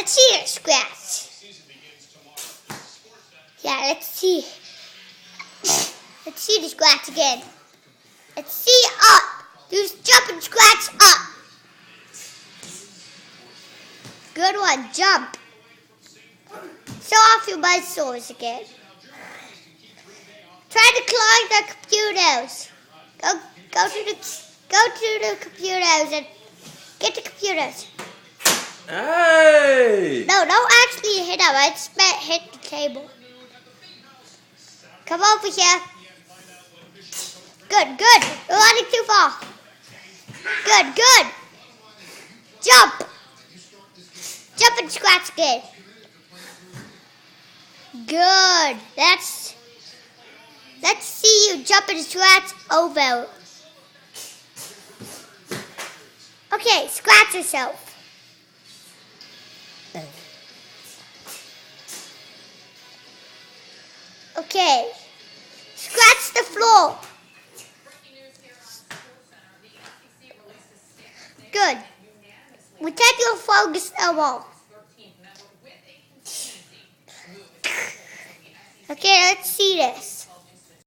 Let's see it scratch. Yeah, let's see. Let's see the scratch again. Let's see up. Do jump and scratch up. Good one, jump. Show off your mud sores again. Try to climb the computers. Go to the computers and get the computers. Hey! No, don't actually hit them. I just meant hit the table. Come over here. Good. You're running too far. Good. Jump. Jump and scratch again. Good. Let's see you jump and scratch over. Okay, scratch yourself. Okay. Scratch the floor. Good. Pretend you're focused no more. Okay, let's see this.